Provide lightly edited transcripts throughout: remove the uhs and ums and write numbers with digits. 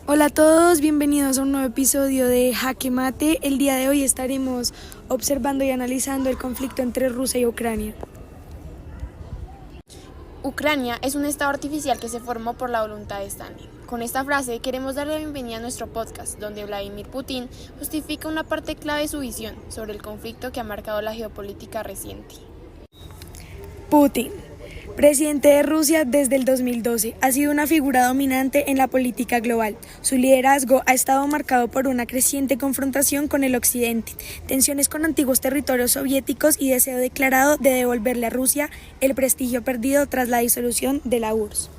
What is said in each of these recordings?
Hola a todos, bienvenidos a un nuevo episodio de Jaque Mate. El día de hoy estaremos observando y analizando el conflicto entre Rusia y Ucrania. Ucrania es un estado artificial que se formó por la voluntad de Stalin. Con esta frase queremos darle la bienvenida a nuestro podcast, donde Vladimir Putin justifica una parte clave de su visión sobre el conflicto que ha marcado la geopolítica reciente. Putin, presidente de Rusia desde el 2012, ha sido una figura dominante en la política global. Su liderazgo ha estado marcado por una creciente confrontación con el occidente, tensiones con antiguos territorios soviéticos y deseo declarado de devolverle a Rusia el prestigio perdido tras la disolución de la URSS.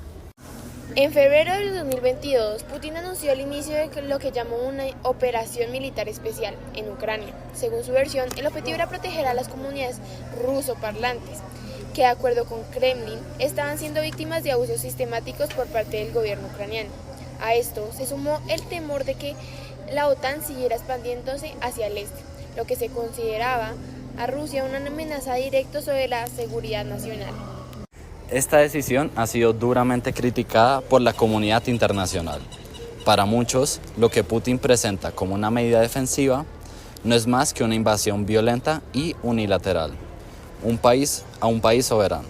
En febrero del 2022, Putin anunció el inicio de lo que llamó una operación militar especial en Ucrania. Según su versión, el objetivo era proteger a las comunidades rusoparlantes, que de acuerdo con Kremlin, estaban siendo víctimas de abusos sistemáticos por parte del gobierno ucraniano. A esto se sumó el temor de que la OTAN siguiera expandiéndose hacia el este, lo que se consideraba a Rusia una amenaza directa sobre la seguridad nacional. Esta decisión ha sido duramente criticada por la comunidad internacional. Para muchos, lo que Putin presenta como una medida defensiva no es más que una invasión violenta y unilateral. Un país soberano.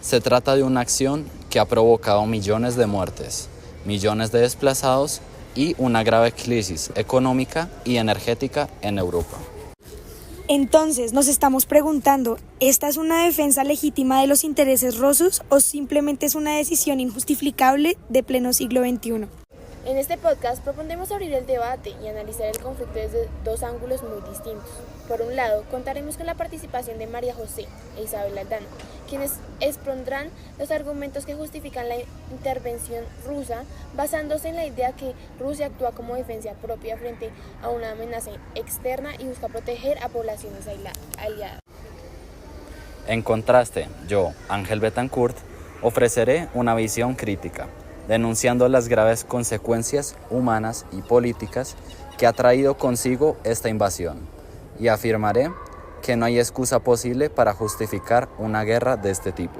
Se trata de una acción que ha provocado millones de muertes, millones de desplazados y una grave crisis económica y energética en Europa. Entonces nos estamos preguntando, ¿esta es una defensa legítima de los intereses rusos o simplemente es una decisión injustificable de pleno siglo XXI? En este podcast propondremos abrir el debate y analizar el conflicto desde dos ángulos muy distintos. Por un lado, contaremos con la participación de María José e Isabel Aldana, quienes expondrán los argumentos que justifican la intervención rusa, basándose en la idea que Rusia actúa como defensa propia frente a una amenaza externa y busca proteger a poblaciones aliadas. En contraste, yo, Ángel Betancourt, ofreceré una visión crítica, denunciando las graves consecuencias humanas y políticas que ha traído consigo esta invasión, y afirmaré que no hay excusa posible para justificar una guerra de este tipo.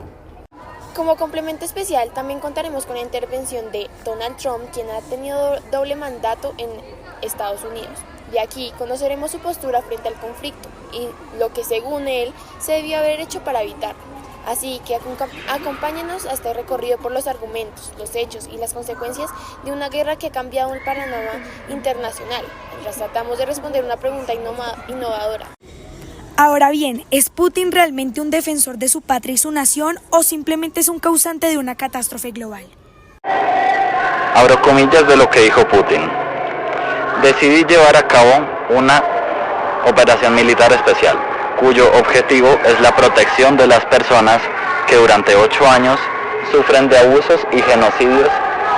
Como complemento especial, también contaremos con la intervención de Donald Trump, quien ha tenido doble mandato en Estados Unidos. Y aquí conoceremos su postura frente al conflicto y lo que según él se debió haber hecho para evitarlo. Así que acompáñenos a este recorrido por los argumentos, los hechos y las consecuencias de una guerra que ha cambiado el panorama internacional, mientras tratamos de responder una pregunta innovadora. Ahora bien, ¿es Putin realmente un defensor de su patria y su nación o simplemente es un causante de una catástrofe global? Abro comillas de lo que dijo Putin. Decidí llevar a cabo una operación militar especial, cuyo objetivo es la protección de las personas que durante 8 años sufren de abusos y genocidios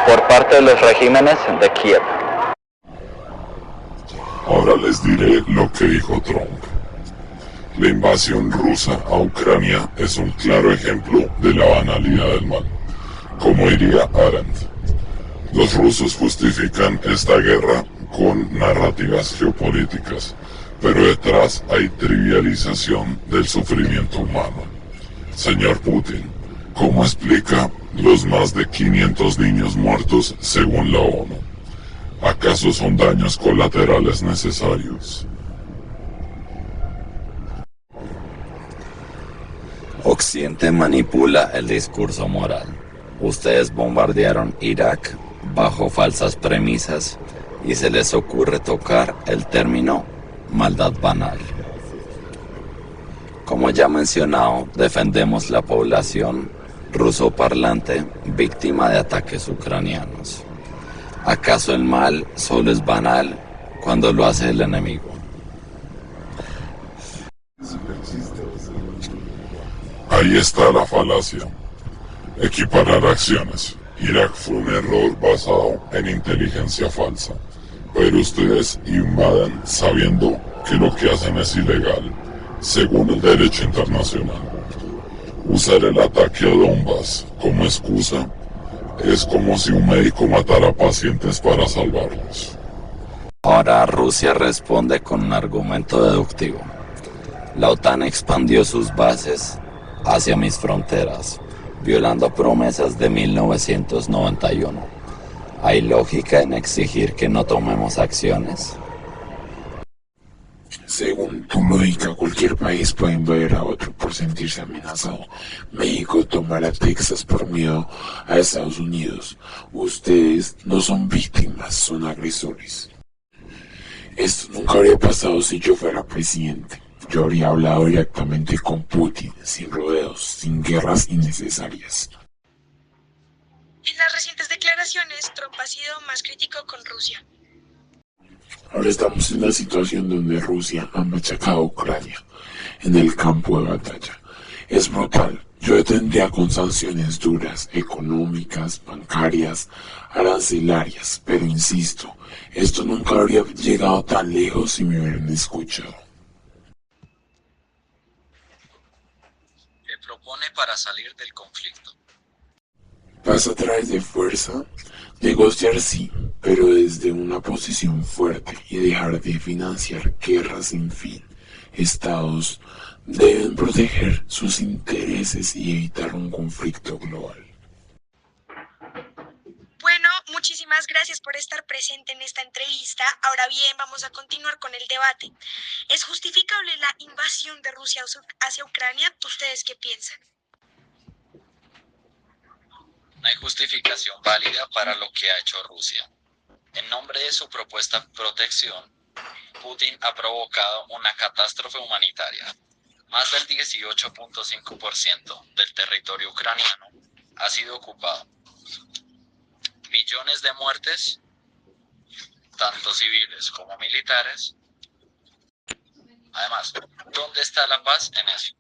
por parte de los regímenes de Kiev. Ahora les diré lo que dijo Trump. La invasión rusa a Ucrania es un claro ejemplo de la banalidad del mal. Como diría Arendt, los rusos justifican esta guerra con narrativas geopolíticas, pero detrás hay trivialización del sufrimiento humano. Señor Putin, ¿cómo explica los más de 500 niños muertos según la ONU? ¿Acaso son daños colaterales necesarios? Occidente manipula el discurso moral. Ustedes bombardearon Irak bajo falsas premisas y se les ocurre tocar el término maldad banal. Como ya mencionado, defendemos la población rusoparlante víctima de ataques ucranianos. ¿Acaso el mal solo es banal cuando lo hace el enemigo? Ahí está la falacia. Equiparar acciones. Irak fue un error basado en inteligencia falsa. Pero ustedes invaden sabiendo que lo que hacen es ilegal, según el derecho internacional. Usar el ataque a Donbass como excusa es como si un médico matara pacientes para salvarlos. Ahora Rusia responde con un argumento deductivo. La OTAN expandió sus bases hacia mis fronteras, violando promesas de 1991. ¿Hay lógica en exigir que no tomemos acciones? Según tu lógica, cualquier país puede invadir a otro por sentirse amenazado. México tomará Texas por miedo a Estados Unidos. Ustedes no son víctimas, son agresores. Esto nunca habría pasado si yo fuera presidente. Yo habría hablado directamente con Putin, sin rodeos, sin guerras innecesarias. En las recientes declaraciones, Trump ha sido más crítico con Rusia. Ahora estamos en la situación donde Rusia ha machacado a Ucrania en el campo de batalla. Es brutal. Yo detendría con sanciones duras, económicas, bancarias, arancelarias, pero insisto, esto nunca habría llegado tan lejos si me hubieran escuchado. ¿Qué propone para salir del conflicto? Pasa a través de fuerza, negociar sí, pero desde una posición fuerte y dejar de financiar guerras sin fin. Estados deben proteger sus intereses y evitar un conflicto global. Bueno, muchísimas gracias por estar presente en esta entrevista. Ahora bien, vamos a continuar con el debate. ¿Es justificable la invasión de Rusia hacia Ucrania? ¿Ustedes qué piensan? No hay justificación válida para lo que ha hecho Rusia. En nombre de su propuesta protección, Putin ha provocado una catástrofe humanitaria. Más del 18.5% del territorio ucraniano ha sido ocupado. Millones de muertes, tanto civiles como militares. Además, ¿dónde está la paz en eso?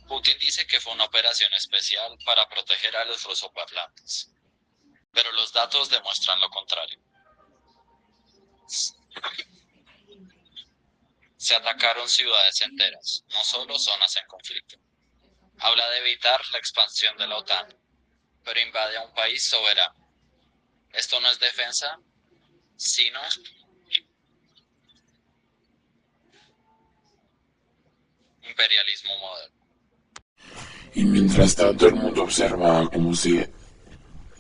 Putin dice que fue una operación especial para proteger a los rusoparlantes, pero los datos demuestran lo contrario. Se atacaron ciudades enteras, no solo zonas en conflicto. Habla de evitar la expansión de la OTAN, pero invade a un país soberano. Esto no es defensa, sino imperialismo moderno. Y mientras tanto el mundo observaba cómo se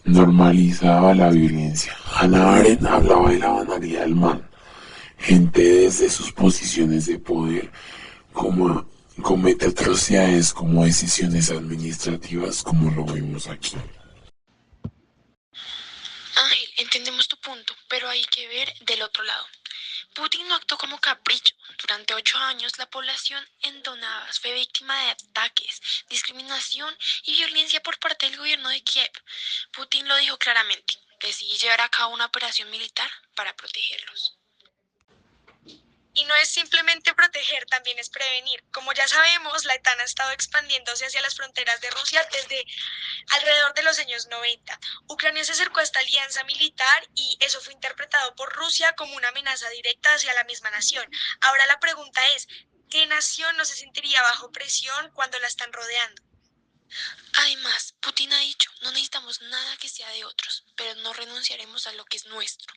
normalizaba la violencia. Hannah Arendt hablaba de la banalidad del mal. Gente desde sus posiciones de poder como comete atrocidades como decisiones administrativas como lo vemos aquí. Ángel, entendemos tu punto, pero hay que ver del otro lado. Putin no actuó como capricho. Durante 8 años, la población en Donbass fue víctima de ataques, discriminación y violencia por parte del gobierno de Kiev. Putin lo dijo claramente. Decidí llevar a cabo una operación militar para protegerlos. Y no es simplemente proteger, también es prevenir. Como ya sabemos, la OTAN ha estado expandiéndose hacia las fronteras de Rusia desde alrededor de los años 90. Ucrania se acercó a esta alianza militar y eso fue interpretado por Rusia como una amenaza directa hacia la misma nación. Ahora la pregunta es, ¿qué nación no se sentiría bajo presión cuando la están rodeando? Además, Putin ha dicho, no necesitamos nada que sea de otros, pero no renunciaremos a lo que es nuestro.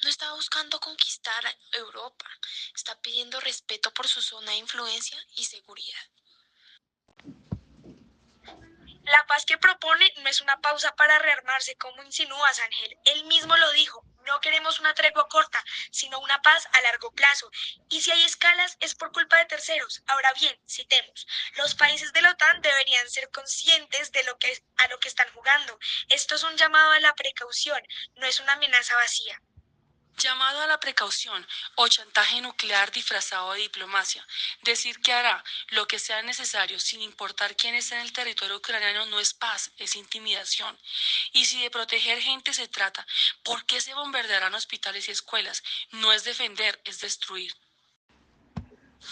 No está buscando conquistar a Europa, está pidiendo respeto por su zona de influencia y seguridad. La paz que propone no es una pausa para rearmarse, como insinúas, Ángel. Él mismo lo dijo, no queremos una tregua corta, sino una paz a largo plazo. Y si hay escalas, es por culpa de terceros. Ahora bien, citemos, los países de la OTAN deberían ser conscientes de a lo que están jugando. Esto es un llamado a la precaución, no es una amenaza vacía. Llamado a la precaución o chantaje nuclear disfrazado de diplomacia. Decir que hará lo que sea necesario sin importar quién esté en el territorio ucraniano no es paz, es intimidación. Y si de proteger gente se trata, ¿por qué se bombardearán hospitales y escuelas? No es defender, es destruir.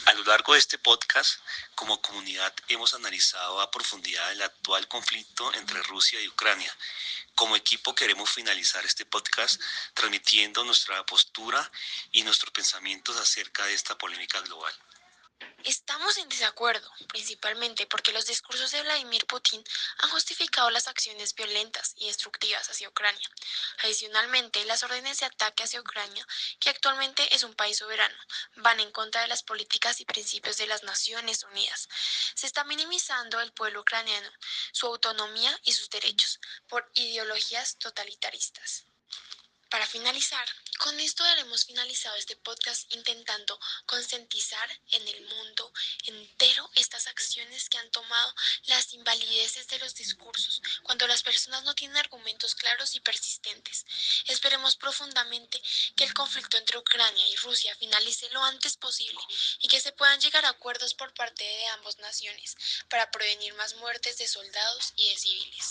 A lo largo de este podcast, como comunidad hemos analizado a profundidad el actual conflicto entre Rusia y Ucrania. Como equipo queremos finalizar este podcast transmitiendo nuestra postura y nuestros pensamientos acerca de esta polémica global. Estamos en desacuerdo, principalmente porque los discursos de Vladimir Putin han justificado las acciones violentas y destructivas hacia Ucrania. Adicionalmente, las órdenes de ataque hacia Ucrania, que actualmente es un país soberano, van en contra de las políticas y principios de las Naciones Unidas. Se está minimizando el pueblo ucraniano, su autonomía y sus derechos por ideologías totalitaristas. Para finalizar, con esto daremos finalizado este podcast intentando concientizar en el mundo entero estas acciones que han tomado las invalideces de los discursos cuando las personas no tienen argumentos claros y persistentes. Esperemos profundamente que el conflicto entre Ucrania y Rusia finalice lo antes posible y que se puedan llegar a acuerdos por parte de ambas naciones para prevenir más muertes de soldados y de civiles.